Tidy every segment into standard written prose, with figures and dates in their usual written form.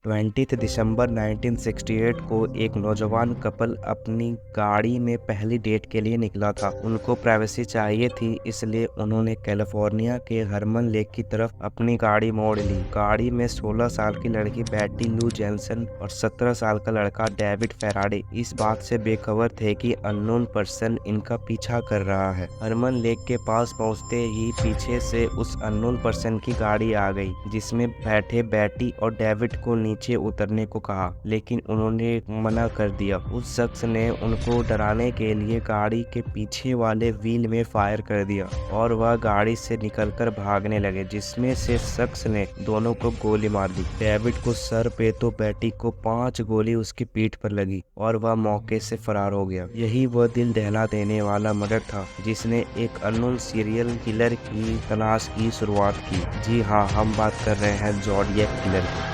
20 दिसंबर 1968 को एक नौजवान कपल अपनी गाड़ी में पहली डेट के लिए निकला था। उनको प्राइवेसी चाहिए थी, इसलिए उन्होंने कैलिफोर्निया के हरमन लेक की तरफ अपनी गाड़ी मोड़ ली। गाड़ी में 16 साल की लड़की बेटी लू जेनसन और 17 साल का लड़का डेविड फेराडे इस बात से बेखबर थे कि अननोन पर्सन इनका पीछा कर रहा है। हरमन लेक के पास पहुंचते ही पीछे से उस अननोन पर्सन की गाड़ी आ गई, जिसमें बैठे बेटी और डेविड को नीचे उतरने को कहा, लेकिन उन्होंने मना कर दिया। उस शख्स ने उनको डराने के लिए गाड़ी के पीछे वाले व्हील में फायर कर दिया और वह गाड़ी से निकलकर भागने लगे, जिसमें से शख्स ने दोनों को गोली मार दी। डेविड को सर पे तो बेटी को 5 गोली उसकी पीठ पर लगी और वह मौके से फरार हो गया। यही वह दिल दहला देने वाला मर्डर था जिसने एक अननोन सीरियल किलर की तलाश की शुरुआत की। जी हाँ, हम बात कर रहे हैं ज़ोडिएक किलर की।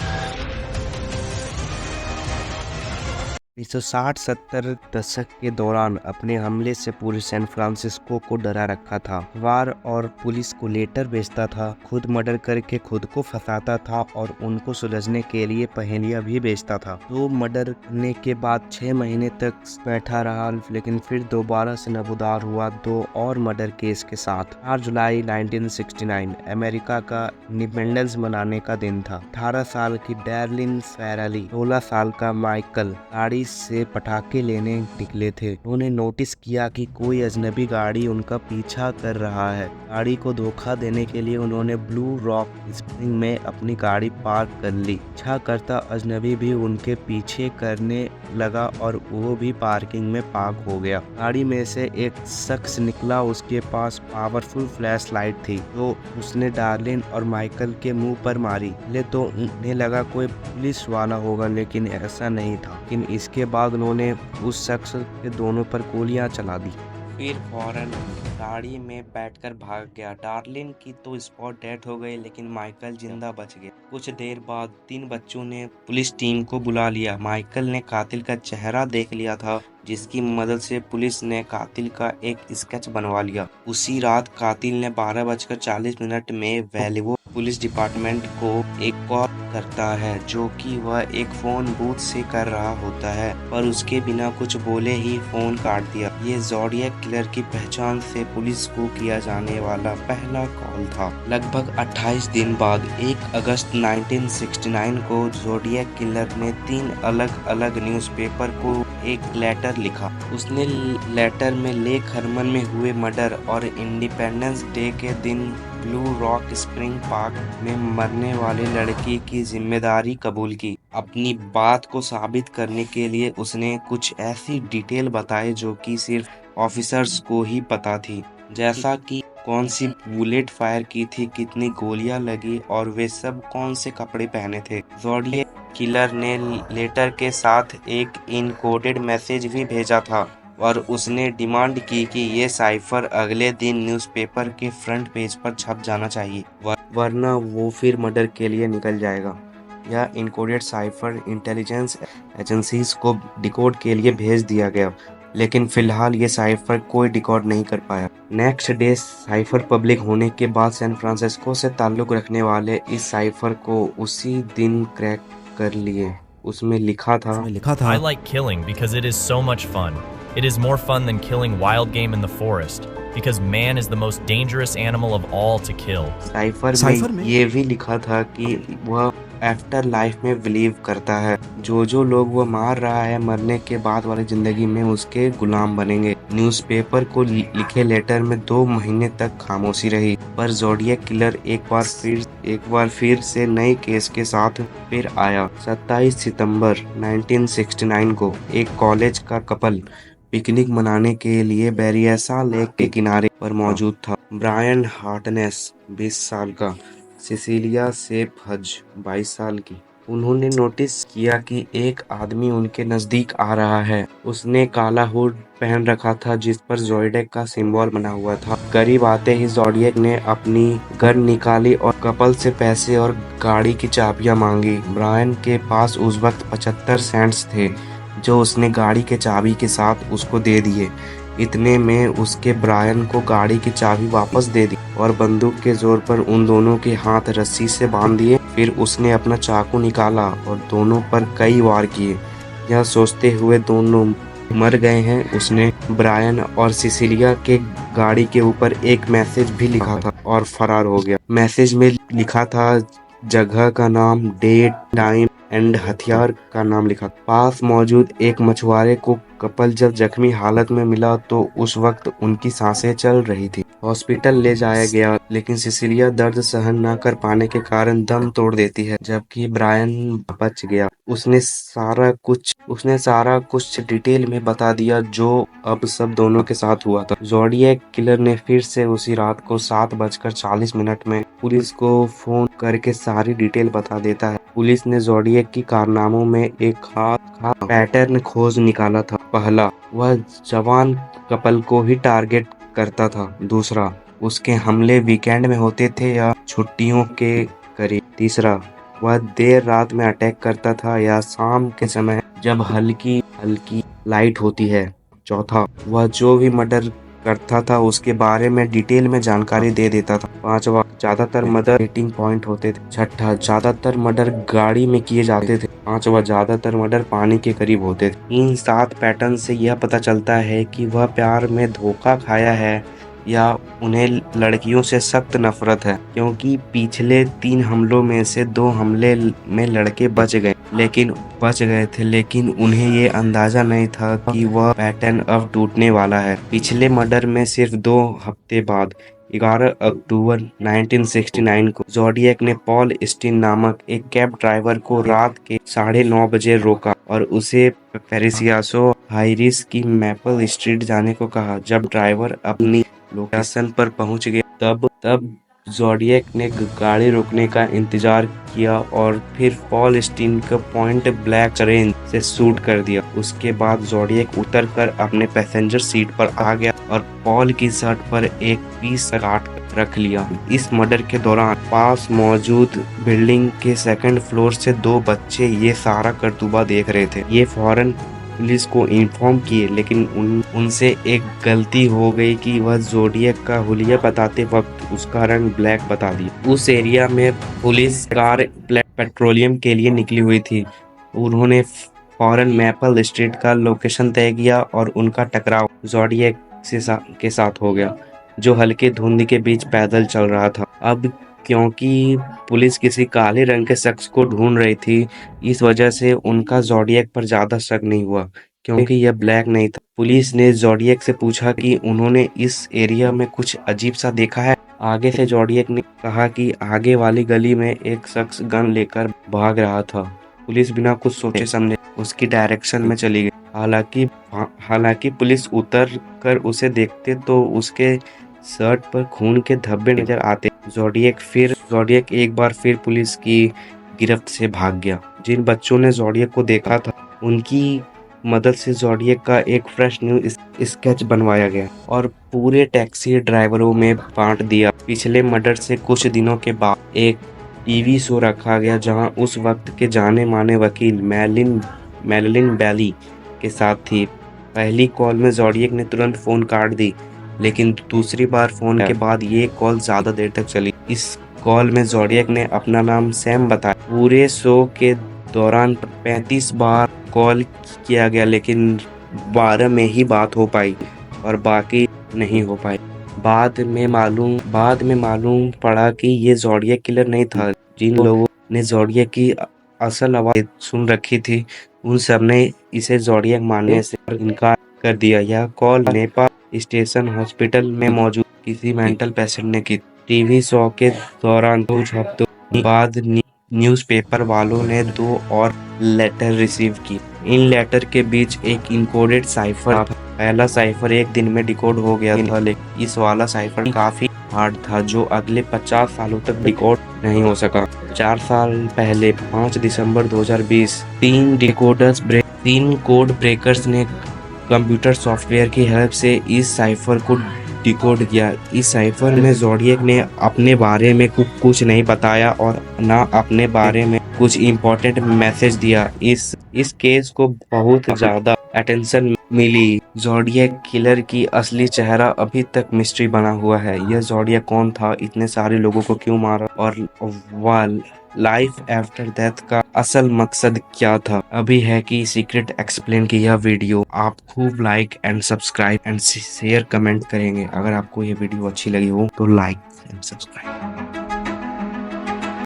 1960-70 दशक के दौरान अपने हमले से पूरे सैन फ्रांसिस्को को डरा रखा था। वार और पुलिस को लेटर भेजता था, खुद मर्डर करके खुद को फंसाता था और उनको सुलझने के लिए पहेलियां भी भेजता था। 2 मर्डर करने के बाद 6 महीने तक बैठा रहा, लेकिन फिर दोबारा से नमूदार हुआ 2 और मर्डर केस के साथ। 4 जुलाई 1969 अमेरिका का इंडिपेंडेंस मनाने का दिन था। 18 साल की डैर्लिन फेराली, 16 साल का माइकल गाड़ी से पटाखे लेने निकले थे। उन्होंने नोटिस किया कि कोई अजनबी गाड़ी उनका पीछा कर रहा है। गाड़ी को धोखा देने के लिए उन्होंने ब्लू रॉक स्प्रिंग में अपनी गाड़ी पार्क कर ली। पीछा करता अजनबी भी उनके पीछे करने लगा और वो भी पार्किंग में पार्क हो गया। गाड़ी में से एक शख्स निकला, उसके पास पावरफुल फ्लैश लाइट थी तो उसने डार्लिन और माइकल के मुंह पर मारी। पहले तो उन्हें लगा कोई पुलिस वाला होगा, लेकिन ऐसा नहीं था। लेकिन इसके बाद उन्होंने उस शख्स के दोनों पर गोलियां चला दी, फिर फौरन गाड़ी में बैठकर भाग गया। डार्लिन की तो स्पॉट डेथ हो गई, लेकिन माइकल जिंदा बच गया। कुछ देर बाद 3 बच्चों ने पुलिस टीम को बुला लिया। माइकल ने कातिल का चेहरा देख लिया था, जिसकी मदद से पुलिस ने कातिल का एक स्केच बनवा लिया। उसी रात कातिल ने 12:40 में वैल्वो पुलिस डिपार्टमेंट को एक कॉल करता है, जो कि वह एक फोन बूथ से कर रहा होता है, पर उसके बिना कुछ बोले ही फोन काट दिया। ये ज़ोडिएक किलर की पहचान से पुलिस को किया जाने वाला पहला कॉल था। लगभग 28 दिन बाद 1 अगस्त 1969 को ज़ोडिएक किलर ने 3 अलग अलग न्यूज़पेपर को एक लेटर लिखा। उसने लेटर में लेक हरमन में हुए मर्डर और इंडिपेंडेंस डे के दिन ब्लू रॉक स्प्रिंग पार्क में मरने वाली लड़की की जिम्मेदारी कबूल की। अपनी बात को साबित करने के लिए उसने कुछ ऐसी डिटेल बताई जो कि सिर्फ ऑफिसर्स को ही पता थी, जैसा कि कौन सी बुलेट फायर की थी, कितनी गोलियां लगी और वे सब कौन से कपड़े पहने थे। ज़ोडिएक किलर ने लेटर के साथ एक इनकोडेड मैसेज भी भेजा था और उसने डिमांड की कि ये साइफर अगले दिन न्यूज़पेपर के फ्रंट पेज पर छप जाना चाहिए, वरना वो फिर मर्डर के लिए निकल जाएगा। यह इनकोडेड साइफर इंटेलिजेंस एजेंसीज को डिकोड के लिए भेज दिया गया, लेकिन फिलहाल ये साइफर कोई डिकोड नहीं कर पाया। नेक्स्ट डे साइफर पब्लिक होने के बाद सैन फ्रांसिस्को से ताल्लुक रखने वाले इस साइफर को उसी दिन क्रैक कर लिए। उसमें लिखा था I like killing because it is so much fun. It is more fun than killing wild game in the forest because man is the most dangerous animal of all to kill. Cipher में ये भी लिखा था कि वह after life में believe करता है। जो लोग वो मार रहा है, मरने के बाद वाली जिंदगी में उसके गुलाम बनेंगे। न्यूज़पेपर को लिखे लेटर में 2 महीने तक खामोशी रही, पर ज़ोडिएक किलर एक बार फिर से नए केस के साथ फिर आया। 27 सितंबर 1969 को एक कॉलेज का कपल पिकनिक मनाने के लिए बेरियासा लेक के किनारे पर मौजूद था। ब्रायन हार्टनेस 20 साल का, सिसिलिया सेप हज 22 साल की। उन्होंने नोटिस किया कि एक आदमी उनके नजदीक आ रहा है। उसने काला हुड पहन रखा था जिस पर ज़ोडिएक का सिंबल बना हुआ था। करीब आते ही ज़ोडिएक ने अपनी गन निकाली और कपल से पैसे और गाड़ी की चाबियां मांगी। ब्रायन के पास उस वक्त 75 सेंट्स थे, जो उसने गाड़ी के चाबी के साथ उसको दे दिए। इतने में उसके ब्रायन को गाड़ी की चाबी वापस दे दी और बंदूक के जोर पर उन दोनों के हाथ रस्सी से बांध दिए। फिर उसने अपना चाकू निकाला और दोनों पर कई वार किए। यह सोचते हुए दोनों मर गए हैं, उसने ब्रायन और सिसिलिया के गाड़ी के ऊपर एक मैसेज भी लिखा था और फरार हो गया। मैसेज में लिखा था जगह का नाम, डेट, टाइम एंड हथियार का नाम लिखा। पास मौजूद एक मछुआरे को कपल जब जख्मी हालत में मिला तो उस वक्त उनकी सांसें चल रही थी। हॉस्पिटल ले जाया गया, लेकिन सिसिलिया दर्द सहन न कर पाने के कारण दम तोड़ देती है, जबकि ब्रायन बच गया। उसने सारा कुछ डिटेल में बता दिया जो अब सब दोनों के साथ हुआ था। ज़ोडिएक किलर ने फिर से उसी रात को 7:40 में पुलिस को फोन करके सारी डिटेल बता देता है। पुलिस ने ज़ोडिएक की कारनामों में एक खास पैटर्न खोज निकाला था। पहला, वह जवान कपल को ही टारगेट करता था। दूसरा, उसके हमले वीकेंड में होते थे या छुट्टियों के करीब। तीसरा, वह देर रात में अटैक करता था या शाम के समय जब हल्की लाइट होती है। चौथा, वह जो भी मर्डर करता था उसके बारे में डिटेल में जानकारी दे देता था। पांचवा, ज्यादातर मर्डर मीटिंग पॉइंट होते थे। छठा, ज्यादातर मर्डर गाड़ी में किए जाते थे। पांचवा, ज्यादातर मर्डर पानी के करीब होते थे। इन 7 पैटर्न से यह पता चलता है कि वह प्यार में धोखा खाया है या उन्हें लड़कियों से सख्त नफरत है, क्योंकि पिछले 3 हमलों में से 2 हमले में लड़के बच गए थे, लेकिन उन्हें ये अंदाजा नहीं था कि वह पैटर्न अब टूटने वाला है। पिछले मर्डर में सिर्फ 2 हफ्ते बाद 11 अक्टूबर 1969 को ज़ोडिएक ने पॉल स्टीन नामक एक कैब ड्राइवर को रात के 9:30 बजे रोका और उसे पेरिसियासो हाइरिस की मैपल स्ट्रीट जाने को कहा। जब ड्राइवर अपनी लोकेशन पर पहुंच गया तब ज़ोडिएक ने गाड़ी रोकने का इंतजार किया और फिर पॉल स्टीन को पॉइंट ब्लैंक रेंज से शूट कर दिया। उसके बाद ज़ोडिएक उतरकर अपने पैसेंजर सीट पर आ गया और पॉल की शर्ट पर एक पीस काट रख लिया। इस मर्डर के दौरान पास मौजूद बिल्डिंग के 2nd फ्लोर से 2 बच्चे ये सारा करतूबा देख रहे थे। ये फौरन पुलिस को इन्फॉर्म किए, लेकिन उनसे एक गलती हो गई कि वह ज़ोडिएक का हुलिया बताते वक्त उसका रंग ब्लैक बता दिया। उस एरिया में पुलिस कार पेट्रोलियम के लिए निकली हुई थी। उन्होंने फौरन मैपल स्ट्रीट का लोकेशन तय किया और उनका टकराव ज़ोडिएक के साथ हो गया, जो हल्के धुंध के बीच पैदल चल रहा था। अब क्योंकि पुलिस किसी काले रंग के शख्स को ढूंढ रही थी, इस वजह से उनका ज़ोडिएक पर ज्यादा शक नहीं हुआ, क्योंकि यह ब्लैक नहीं था। पुलिस ने ज़ोडिएक से पूछा कि उन्होंने इस एरिया में कुछ अजीब सा देखा है। आगे से ज़ोडिएक ने कहा कि आगे वाली गली में एक शख्स गन लेकर भाग रहा था। पुलिस बिना कुछ सोचे समझे उसकी डायरेक्शन में चली गई। हालांकि पुलिस उतर कर उसे देखते तो उसके शर्ट पर खून के धब्बे नजर आते। ज़ोडिएक एक बार फिर पुलिस की गिरफ्त से भाग गया। जिन बच्चों ने ज़ोडिएक को देखा था उनकी मदद से ज़ोडिएक का एक फ्रेश न्यू स्केच बनवाया गया और पूरे टैक्सी ड्राइवरों में बांट दिया। पिछले मर्डर से कुछ दिनों के बाद एक टीवी शो रखा गया जहां उस वक्त के जाने माने वकील मैलिन बैली के साथ थी। पहली कॉल में ज़ोडिएक ने तुरंत फोन काट दी, लेकिन दूसरी बार फोन के बाद ये कॉल ज्यादा देर तक चली। इस कॉल में ज़ोडिएक ने अपना नाम सैम बताया। पूरे शो के दौरान 35 बार कॉल किया गया, लेकिन 12 में ही बात हो पाई और बाकी नहीं हो पाई। बाद में मालूम पड़ा कि ये ज़ोडिएक किलर नहीं था। जिन लोगों ने ज़ोडिएक की असल आवाज सुन रखी थी उन सब ने इसे ज़ोडिएक मानने से इनकार कर दिया। यह कॉल नेपाल स्टेशन हॉस्पिटल में मौजूद किसी मेंटल पेशेंट ने की। टीवी शो के दौरान कुछ हफ्तों बाद न्यूज़पेपर वालों ने 2 और लेटर रिसीव की। इन लेटर के बीच एक इनकोडेड साइफर था। पहला साइफर एक दिन में डिकोड हो गया था, लेकिन इस वाला साइफर काफी हार्ड था, जो अगले 50 सालों तक डिकोड नहीं हो सका। 4 साल पहले 5 दिसंबर 2020 3 कोड ब्रेकर्स ने कंप्यूटर सॉफ्टवेयर की हेल्प से इस साइफर को डिकोड किया। इस साइफर में ज़ोडिएक ने अपने बारे में कुछ नहीं बताया और ना अपने बारे में कुछ इम्पोर्टेंट मैसेज दिया। इस केस को बहुत ज्यादा अटेंशन मिली। ज़ोडिएक किलर की असली चेहरा अभी तक मिस्ट्री बना हुआ है। यह ज़ोडिएक कौन था, इतने सारे लोगों को क्यों मारा और लाइफ आफ्टर डेथ का असल मकसद क्या था। अभी है कि सीक्रेट एक्सप्लेन की यह वीडियो आप खूब like and subscribe and share comment करेंगे। अगर आपको ये वीडियो अच्छी लगी हो तो लाइक एंड सब्सक्राइब।